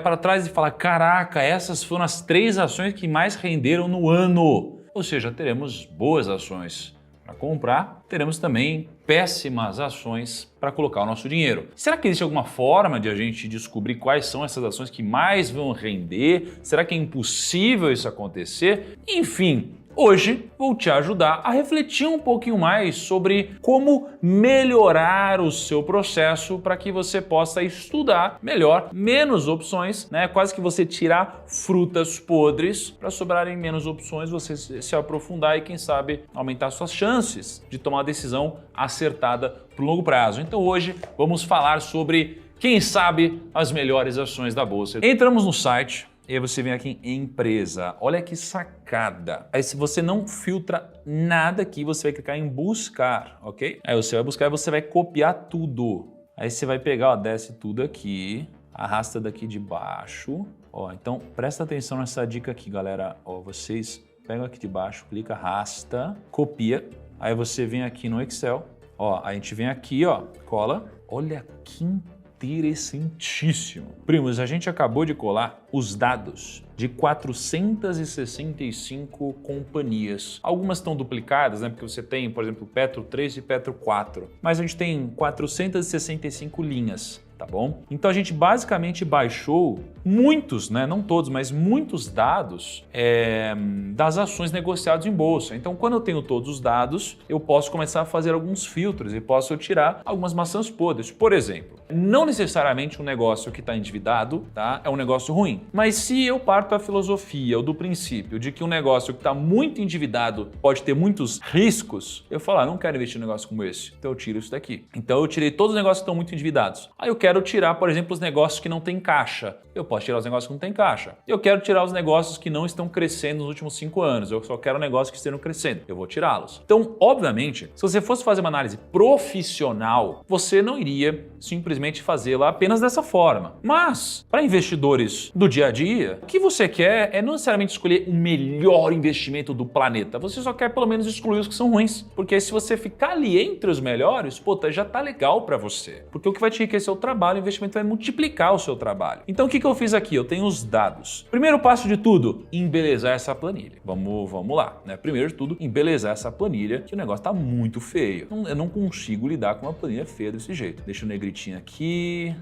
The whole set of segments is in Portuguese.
para trás e falar, caraca, essas foram as 3 ações que mais renderam no ano. Ou seja, teremos boas ações para comprar, teremos também péssimas ações para colocar o nosso dinheiro. Será que existe alguma forma de a gente descobrir quais são essas ações que mais vão render? Será que é impossível isso acontecer? Enfim, hoje vou te ajudar a refletir um pouquinho mais sobre como melhorar o seu processo para que você possa estudar melhor, menos opções, né? Quase que você tirar frutas podres para sobrarem menos opções, você se aprofundar e quem sabe aumentar suas chances de tomar uma decisão acertada para o longo prazo. Então hoje vamos falar sobre, quem sabe, as melhores ações da bolsa. Entramos no site. E aí você vem aqui em empresa, olha que sacada. Aí se você não filtra nada aqui, você vai clicar em buscar, ok? Aí você vai buscar e você vai copiar tudo. Aí você vai pegar, ó, desce tudo aqui, arrasta daqui de baixo. Ó, então presta atenção nessa dica aqui, galera. Ó, vocês pegam aqui de baixo, clica, arrasta, copia. Aí você vem aqui no Excel, ó, a gente vem aqui, ó, cola. Olha que interessantíssimo. Primos, a gente acabou de colar os dados de 465 companhias. Algumas estão duplicadas, né? Porque você tem, por exemplo, Petro 3 e Petro 4. Mas a gente tem 465 linhas. Tá bom? Então a gente basicamente baixou muitos, né, não todos, mas muitos dados das ações negociadas em bolsa. Então quando eu tenho todos os dados, eu posso começar a fazer alguns filtros e posso tirar algumas maçãs podres. Por exemplo, não necessariamente um negócio que está endividado, tá, é um negócio ruim. Mas se eu parto da filosofia ou do princípio de que um negócio que está muito endividado pode ter muitos riscos, eu falo, não quero investir em um negócio como esse. Então eu tiro isso daqui. Então eu tirei todos os negócios que estão muito endividados. Aí eu quero tirar, por exemplo, os negócios que não têm caixa. Eu posso tirar os negócios que não têm caixa. Eu quero tirar os negócios que não estão crescendo nos últimos 5 anos. Eu só quero negócios que estejam crescendo. Eu vou tirá-los. Então, obviamente, se você fosse fazer uma análise profissional, você não iria simplesmente fazê-la apenas dessa forma. Mas, para investidores do dia a dia, o que você quer é não necessariamente escolher o melhor investimento do planeta. Você só quer pelo menos excluir os que são ruins. Porque se você ficar ali entre os melhores, pô, já tá legal para você. Porque o que vai te enriquecer é o trabalho, o investimento vai multiplicar o seu trabalho. Então o que eu fiz aqui? Eu tenho os dados. Primeiro passo de tudo, embelezar essa planilha. Vamos lá, né? Primeiro de tudo, embelezar essa planilha, que o negócio tá muito feio. Eu não consigo lidar com uma planilha feia desse jeito. Deixa o negritinho aqui.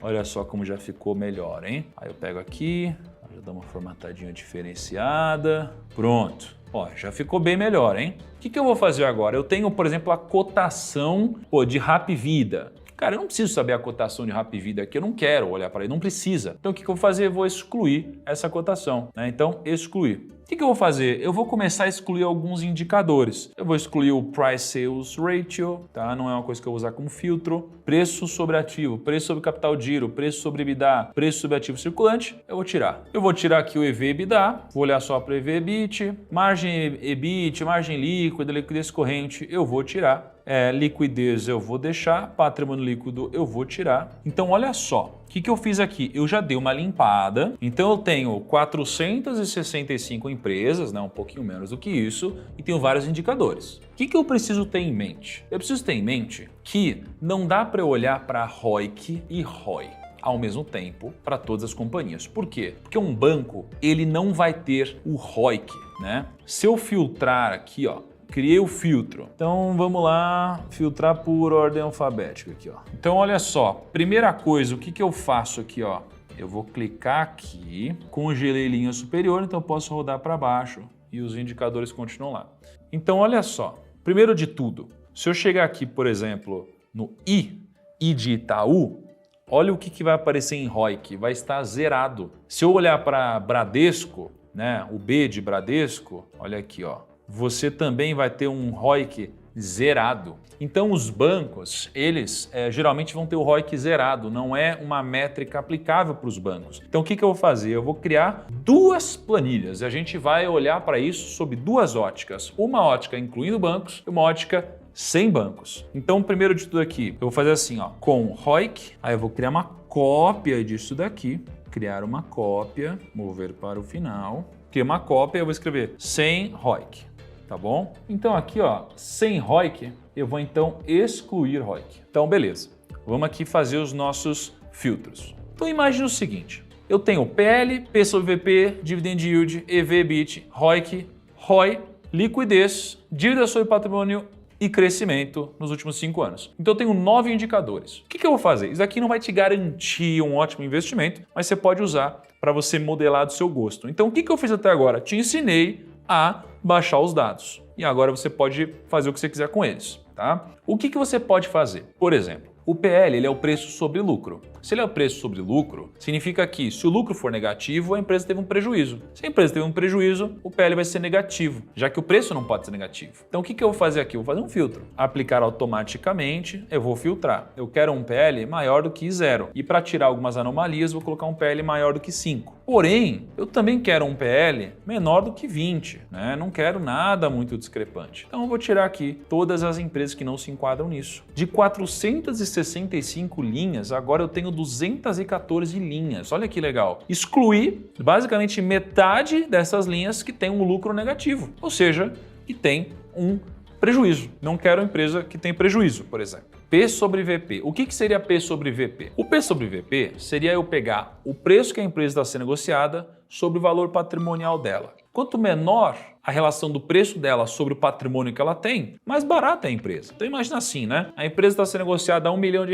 Olha só como já ficou melhor, hein? Aí eu pego aqui, já dou uma formatadinha diferenciada. Pronto. Ó, já ficou bem melhor, hein? O que eu vou fazer agora? Eu tenho, por exemplo, a cotação de Hapvida. Cara, eu não preciso saber a cotação de Hapvida aqui, eu não quero olhar para ele, não precisa. Então o que eu vou fazer? Eu vou excluir essa cotação, né? Então, excluir. O que eu vou fazer? Eu vou começar a excluir alguns indicadores. Eu vou excluir o Price Sales Ratio, tá? Não é uma coisa que eu vou usar como filtro. Preço sobre ativo, preço sobre capital de giro, preço sobre EBITDA, preço sobre ativo circulante, eu vou tirar. Eu vou tirar aqui o EV/EBITDA, vou olhar só para o EV/EBIT, margem EBIT, margem líquida, liquidez corrente, eu vou tirar. Liquidez eu vou deixar, patrimônio líquido eu vou tirar. Então olha só, o que eu fiz aqui? Eu já dei uma limpada, então eu tenho 465 empresas, né, um pouquinho menos do que isso, e tenho vários indicadores. O que eu preciso ter em mente? Eu preciso ter em mente que não dá para eu olhar para ROIC e ROI ao mesmo tempo para todas as companhias. Por quê? Porque um banco, ele não vai ter o ROIC, né? Se eu filtrar aqui, ó, criei o filtro. Então vamos lá, filtrar por ordem alfabética aqui, ó. Então olha só, primeira coisa, o que eu faço aqui, ó? Eu vou clicar aqui, congelei linha superior, então eu posso rodar para baixo e os indicadores continuam lá. Então olha só, primeiro de tudo, se eu chegar aqui, por exemplo, no I de Itaú, olha o que vai aparecer em ROIC, vai estar zerado. Se eu olhar para Bradesco, né, o B de Bradesco, olha aqui, ó. Você também vai ter um ROIC zerado. Então os bancos, eles geralmente vão ter o ROIC zerado, não é uma métrica aplicável para os bancos. Então o que eu vou fazer? Eu vou criar 2 planilhas e a gente vai olhar para isso sob 2 óticas. Uma ótica incluindo bancos e uma ótica sem bancos. Então primeiro de tudo aqui, eu vou fazer assim, ó, com ROIC, aí eu vou criar uma cópia disso daqui, criar uma cópia, mover para o final, criar uma cópia, eu vou escrever sem ROIC. Tá bom? Então aqui, ó, sem ROIC, eu vou então excluir ROIC. Então, beleza. Vamos aqui fazer os nossos filtros. Então imagine o seguinte, Eu tenho PL, P sobre VP, Dividend Yield, EV/EBIT, ROIC, ROI, liquidez, dívida sobre patrimônio e crescimento nos últimos 5 anos. Então eu tenho 9 indicadores. O que eu vou fazer? Isso aqui não vai te garantir um ótimo investimento, mas você pode usar para você modelar do seu gosto. Então o que eu fiz até agora? Te ensinei a baixar os dados. E agora você pode fazer o que você quiser com eles, tá? O que você pode fazer? Por exemplo, o PL ele é o preço sobre lucro. Se ele é o preço sobre lucro, significa que se o lucro for negativo, a empresa teve um prejuízo. Se a empresa teve um prejuízo, o PL vai ser negativo, já que o preço não pode ser negativo. Então o que eu vou fazer aqui? Eu vou fazer um filtro. Aplicar automaticamente, eu vou filtrar. Eu quero um PL maior do que 0. E para tirar algumas anomalias, vou colocar um PL maior do que 5. Porém, eu também quero um PL menor do que 20, né? Não quero nada muito discrepante. Então eu vou tirar aqui todas as empresas que não se enquadram nisso. De 465 linhas, agora eu tenho 214 linhas. Olha que legal. Excluí basicamente metade dessas linhas que tem um lucro negativo, ou seja, que tem um prejuízo. Não quero empresa que tem prejuízo, por exemplo. P sobre VP. O que seria P sobre VP? O P sobre VP seria eu pegar o preço que a empresa está sendo negociada sobre o valor patrimonial dela. Quanto menor a relação do preço dela sobre o patrimônio que ela tem, mais barata é a empresa. Então imagina assim, né? A empresa está sendo negociada a R$1 milhão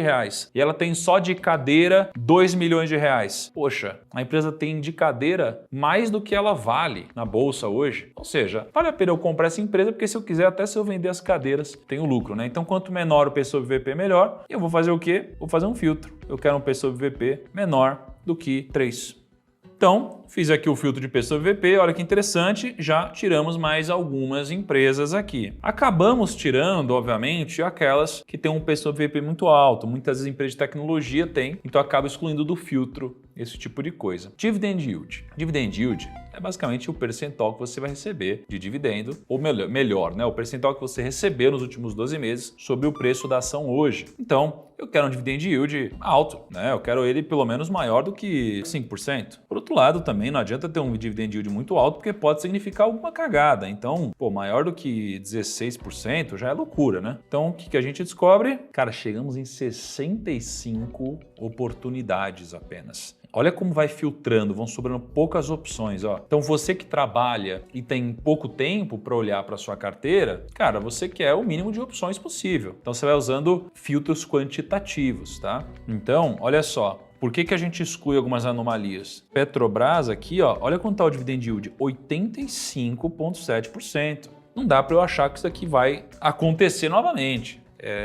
e ela tem só de cadeira R$2 milhões. Poxa, a empresa tem de cadeira mais do que ela vale na bolsa hoje. Ou seja, vale a pena eu comprar essa empresa porque se eu quiser, até se eu vender as cadeiras, tenho lucro, né? Então quanto menor o P sobre VP, melhor. E eu vou fazer o quê? Vou fazer um filtro. Eu quero um P sobre VP menor do que 3. Então, fiz aqui o filtro de P sobre VP, olha que interessante, já tiramos mais algumas empresas aqui. Acabamos tirando, obviamente, aquelas que têm um P sobre VP muito alto, muitas vezes empresas de tecnologia têm, então acaba excluindo do filtro esse tipo de coisa. Dividend Yield. Dividend Yield é basicamente o percentual que você vai receber de dividendo, ou melhor, né, o percentual que você recebeu nos últimos 12 meses sobre o preço da ação hoje. Então, eu quero um dividend yield alto, né? Eu quero ele pelo menos maior do que 5%. Por outro lado, também não adianta ter um dividend yield muito alto, porque pode significar alguma cagada. Então, maior do que 16% já é loucura, né? Então, o que a gente descobre? Cara, chegamos em 65 oportunidades apenas. Olha como vai filtrando, vão sobrando poucas opções, ó. Então você que trabalha e tem pouco tempo para olhar para sua carteira, cara, você quer o mínimo de opções possível. Então você vai usando filtros quantitativos, tá? Então, olha só. Por que a gente exclui algumas anomalias? Petrobras aqui, ó, olha quanto está o dividend yield, 85,7%. Não dá para eu achar que isso aqui vai acontecer novamente.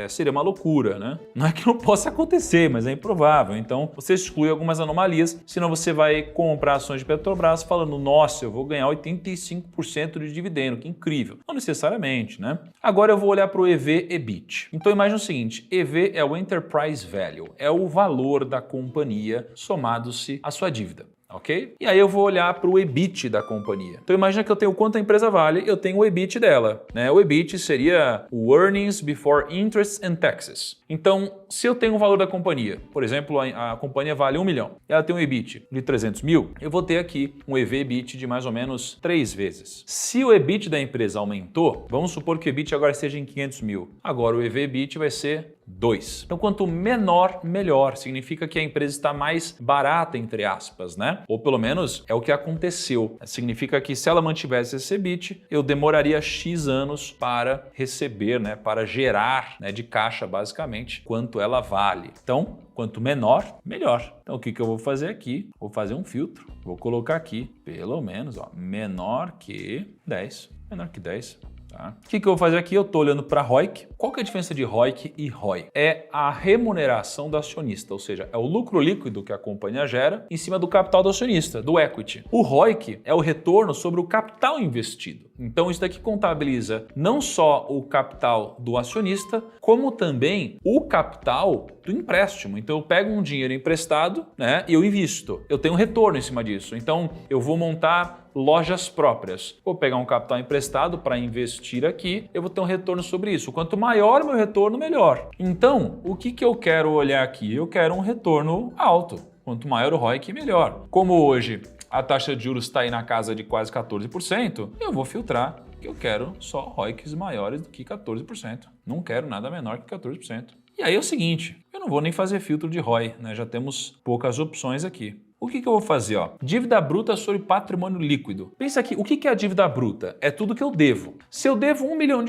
Seria uma loucura, né? Não é que não possa acontecer, mas é improvável. Então, você exclui algumas anomalias, senão você vai comprar ações de Petrobras falando, nossa, eu vou ganhar 85% de dividendo, que incrível. Não necessariamente, né? Agora eu vou olhar para o EV/EBIT. Então, imagine o seguinte, EV é o Enterprise Value, é o valor da companhia somado-se à sua dívida. Ok? E aí eu vou olhar para o EBIT da companhia. Então imagina que eu tenho quanto a empresa vale, eu tenho o EBIT dela, né? O EBIT seria o Earnings Before Interest and Taxes. Então, se eu tenho o valor da companhia, por exemplo, a companhia vale 1 milhão e ela tem um EBIT de 300 mil, eu vou ter aqui um EV/EBIT de mais ou menos 3 vezes. Se o EBIT da empresa aumentou, vamos supor que o EBIT agora seja em 500 mil. Agora o EV/EBIT vai ser 2. Então, quanto menor, melhor. Significa que a empresa está mais barata, entre aspas, né? Ou pelo menos é o que aconteceu. Significa que se ela mantivesse esse EBIT, eu demoraria X anos para receber, né? Para gerar, né, de caixa, basicamente, quanto ela vale. Então, quanto menor, melhor. Então, o que eu vou fazer aqui? Vou fazer um filtro. Vou colocar aqui, pelo menos, ó, menor que 10. Menor que 10. Tá. O que eu vou fazer aqui? Eu estou olhando para ROIC. Qual que é a diferença de ROIC e ROI? É a remuneração do acionista, ou seja, é o lucro líquido que a companhia gera em cima do capital do acionista, do equity. O ROIC é o retorno sobre o capital investido. Então isso daqui contabiliza não só o capital do acionista, como também o capital do empréstimo. Então eu pego um dinheiro emprestado, né, e eu invisto. Eu tenho um retorno em cima disso. Então eu vou montar lojas próprias. Vou pegar um capital emprestado para investir aqui, eu vou ter um retorno sobre isso. Quanto maior o meu retorno, melhor. Então, o que eu quero olhar aqui? Eu quero um retorno alto. Quanto maior o ROIC, melhor. Como hoje a taxa de juros está aí na casa de quase 14%, eu vou filtrar que eu quero só ROICs maiores do que 14%. Não quero nada menor que 14%. E aí é o seguinte, eu não vou nem fazer filtro de ROI, né? Já temos poucas opções aqui. O que eu vou fazer? Ó? Dívida bruta sobre patrimônio líquido. Pensa aqui, o que é a dívida bruta? É tudo que eu devo. Se eu devo R$1 milhão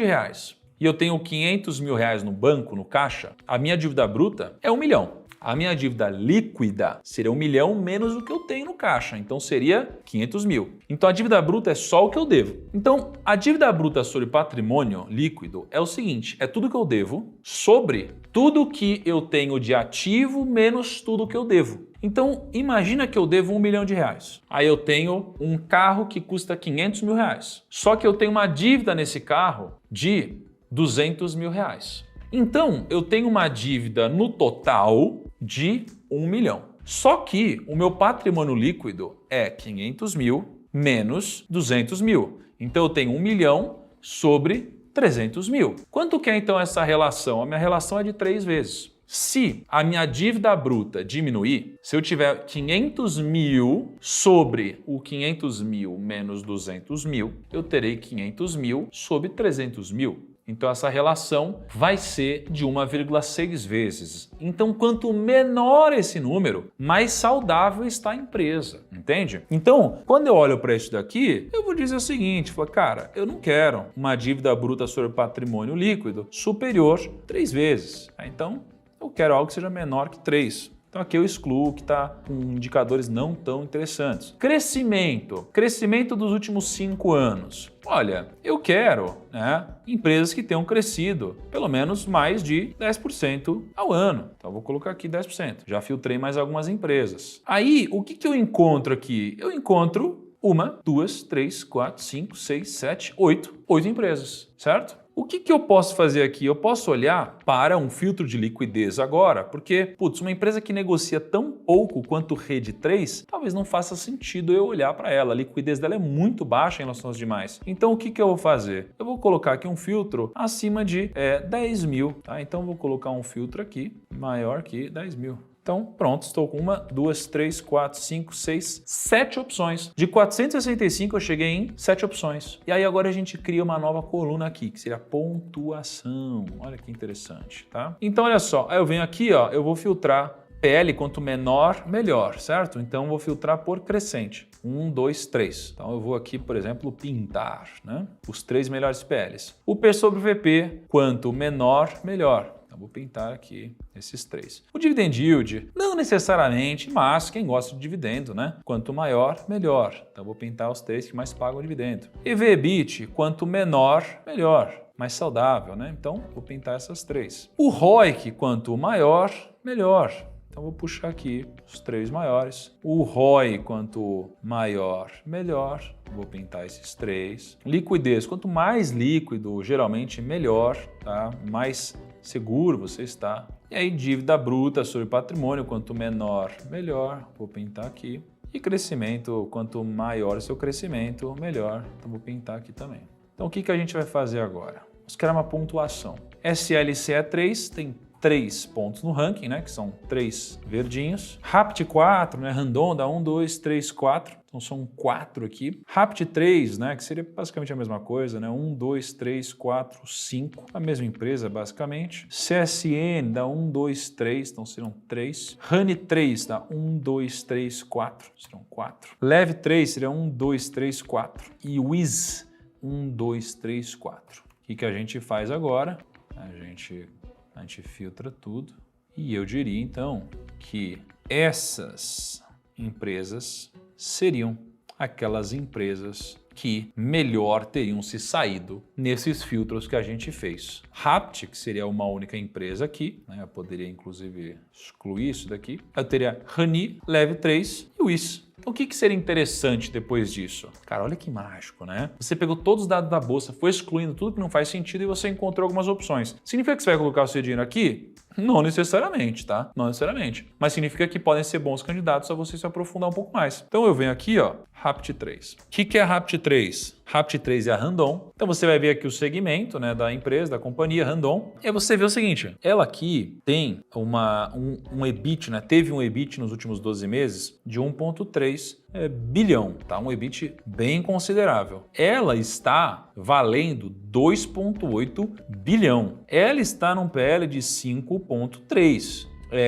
e eu tenho R$500 mil no banco, no caixa, a minha dívida bruta é 1 milhão. A minha dívida líquida seria 1 milhão menos o que eu tenho no caixa, então seria 500 mil. Então a dívida bruta é só o que eu devo. Então a dívida bruta sobre patrimônio líquido é o seguinte, é tudo que eu devo sobre tudo que eu tenho de ativo menos tudo que eu devo. Então imagina que eu devo R$1 milhão. Aí eu tenho um carro que custa R$500 mil. Só que eu tenho uma dívida nesse carro de R$200 mil. Então eu tenho uma dívida no total de 1 milhão. Só que o meu patrimônio líquido é 500 mil menos 200 mil. Então eu tenho 1 milhão sobre 300 mil. Quanto que é então essa relação? A minha relação é de 3 vezes. Se a minha dívida bruta diminuir, se eu tiver 500 mil sobre o 500 mil menos 200 mil, eu terei 500 mil sobre 300 mil. Então essa relação vai ser de 1,6 vezes. Então quanto menor esse número, mais saudável está a empresa, entende? Então, quando eu olho para isso daqui, eu vou dizer o seguinte, cara, eu não quero uma dívida bruta sobre patrimônio líquido superior 3 vezes. Então, eu quero algo que seja menor que 3. Então aqui eu excluo o que está com indicadores não tão interessantes. Crescimento dos últimos 5 anos. Olha, eu quero empresas que tenham crescido pelo menos mais de 10% ao ano. Então eu vou colocar aqui 10%. Já filtrei mais algumas empresas. Aí, o que eu encontro aqui? Eu encontro 1, 2, 3, 4, 5, 6, 7, 8 empresas, certo? O que eu posso fazer aqui? Eu posso olhar para um filtro de liquidez agora, porque, uma empresa que negocia tão pouco quanto Rede 3, talvez não faça sentido eu olhar para ela. A liquidez dela é muito baixa em relação às demais. Então, o que eu vou fazer? Eu vou colocar aqui um filtro acima de 10 mil. Tá? Então, eu vou colocar um filtro aqui maior que 10 mil. Então, pronto, estou com 1, 2, 3, 4, 5, 6, 7 opções. De 465 eu cheguei em 7 opções. E aí agora a gente cria uma nova coluna aqui, que seria pontuação. Olha que interessante, tá? Então, olha só, aí eu venho aqui, ó, eu vou filtrar PL, quanto menor, melhor, certo? Então, eu vou filtrar por crescente. 1, 2, 3. Então, eu vou aqui, por exemplo, pintar, né? Os 3 melhores PLs. O P sobre VP, quanto menor, melhor. Então, vou pintar aqui esses 3. O dividend yield, não necessariamente, mas quem gosta de dividendo, né? Quanto maior, melhor. Então, vou pintar os 3 que mais pagam dividendo. EV/EBIT, quanto menor, melhor. Mais saudável, né? Então, vou pintar essas 3. O ROIC, quanto maior, melhor. Então, vou puxar aqui os 3 maiores. O ROI, quanto maior, melhor. Vou pintar esses 3. Liquidez, quanto mais líquido, geralmente melhor, tá? Mais seguro você está. E aí, dívida bruta sobre patrimônio, quanto menor, melhor. Vou pintar aqui. E crescimento, quanto maior o seu crescimento, melhor. Então, vou pintar aqui também. Então, o que a gente vai fazer agora? Vamos criar uma pontuação. SLC é 3, tem 3 pontos no ranking, né? Que são 3 verdinhos. RAPT 4, né? Randon dá 1, 2, 3, 4. Então são 4 aqui. RAPT 3, né? Que seria basicamente a mesma coisa, né? 1, 2, 3, 4, 5. A mesma empresa, basicamente. CSN dá 1, 2, 3. Então serão 3. RANI 3 dá 1, 2, 3, 4. Serão 4. LEV 3 seria 1, 2, 3, 4. E WIZ 1, 2, 3, 4. O que a gente faz agora? A gente filtra tudo e eu diria então que essas empresas seriam aquelas empresas que melhor teriam se saído nesses filtros que a gente fez. RAPT, que seria uma única empresa aqui, né? Eu poderia inclusive excluir isso daqui. Eu teria RANI, LEV 3 e WIZ. Então, o que seria interessante depois disso? Cara, olha que mágico, né? Você pegou todos os dados da bolsa, foi excluindo tudo que não faz sentido e você encontrou algumas opções. Significa que você vai colocar o seu dinheiro aqui? Não necessariamente, tá? Não necessariamente. Mas significa que podem ser bons candidatos a você se aprofundar um pouco mais. Então, eu venho aqui, ó, RAPT 3. O que é RAPT 3? RAPT 3 é a Randon. Então, você vai ver aqui o segmento, né, da empresa, da companhia Randon. E aí você vê o seguinte, ela aqui tem um EBIT, né? Teve um EBIT nos últimos 12 meses de 1,3 bilhão, tá? Um EBIT bem considerável. Ela está valendo 2,8 bilhão. Ela está num PL de 5,3.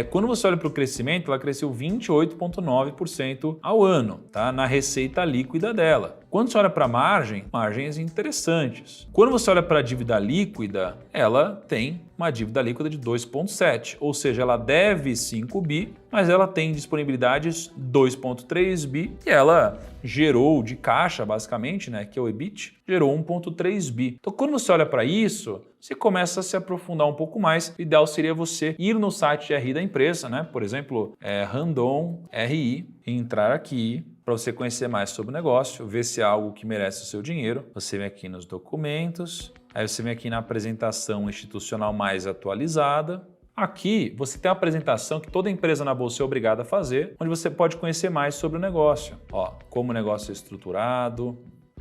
quando você olha para o crescimento, ela cresceu 28,9% ao ano, tá? Na receita líquida dela. Quando você olha para a margem, margens interessantes. Quando você olha para a dívida líquida, ela tem uma dívida líquida de 2,7, ou seja, ela deve 5 bi, mas ela tem disponibilidades 2,3 bi e ela gerou de caixa, basicamente, né, que é o EBIT, gerou 1,3 bi. Então, quando você olha para isso, você começa a se aprofundar um pouco mais. O ideal seria você ir no site de RI da empresa, né? Por exemplo, Randon RI, entrar aqui para você conhecer mais sobre o negócio, ver se é algo que merece o seu dinheiro. Você vem aqui nos documentos, aí você vem aqui na apresentação institucional mais atualizada. Aqui você tem a apresentação que toda empresa na bolsa é obrigada a fazer, onde você pode conhecer mais sobre o negócio. Ó, como o negócio é estruturado,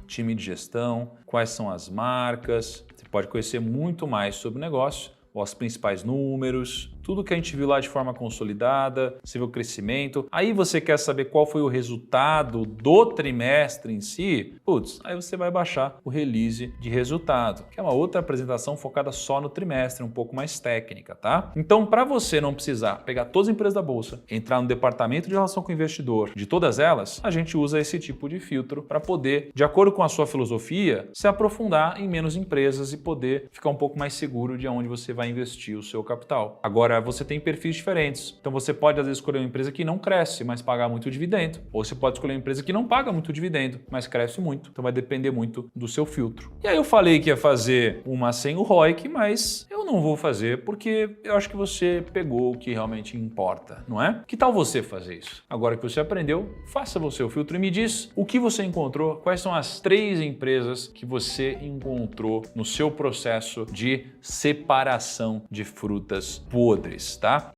time de gestão, quais são as marcas. Você pode conhecer muito mais sobre o negócio, os principais números, tudo que a gente viu lá de forma consolidada, você vê o crescimento. Aí você quer saber qual foi o resultado do trimestre em si? Putz, aí você vai baixar o release de resultado, que é uma outra apresentação focada só no trimestre, um pouco mais técnica, tá? Então, para você não precisar pegar todas as empresas da bolsa, entrar no departamento de relação com o investidor, de todas elas, a gente usa esse tipo de filtro para poder, de acordo com a sua filosofia, se aprofundar em menos empresas e poder ficar um pouco mais seguro de onde você vai investir o seu capital. Agora, você tem perfis diferentes. Então, você pode, às vezes, escolher uma empresa que não cresce, mas paga muito dividendo. Ou você pode escolher uma empresa que não paga muito dividendo, mas cresce muito. Então, vai depender muito do seu filtro. E aí, eu falei que ia fazer uma sem o ROIC, mas eu não vou fazer porque eu acho que você pegou o que realmente importa, não é? Que tal você fazer isso? Agora que você aprendeu, faça você o filtro e me diz o que você encontrou, quais são as 3 empresas que você encontrou no seu processo de separação de frutas podres, tá?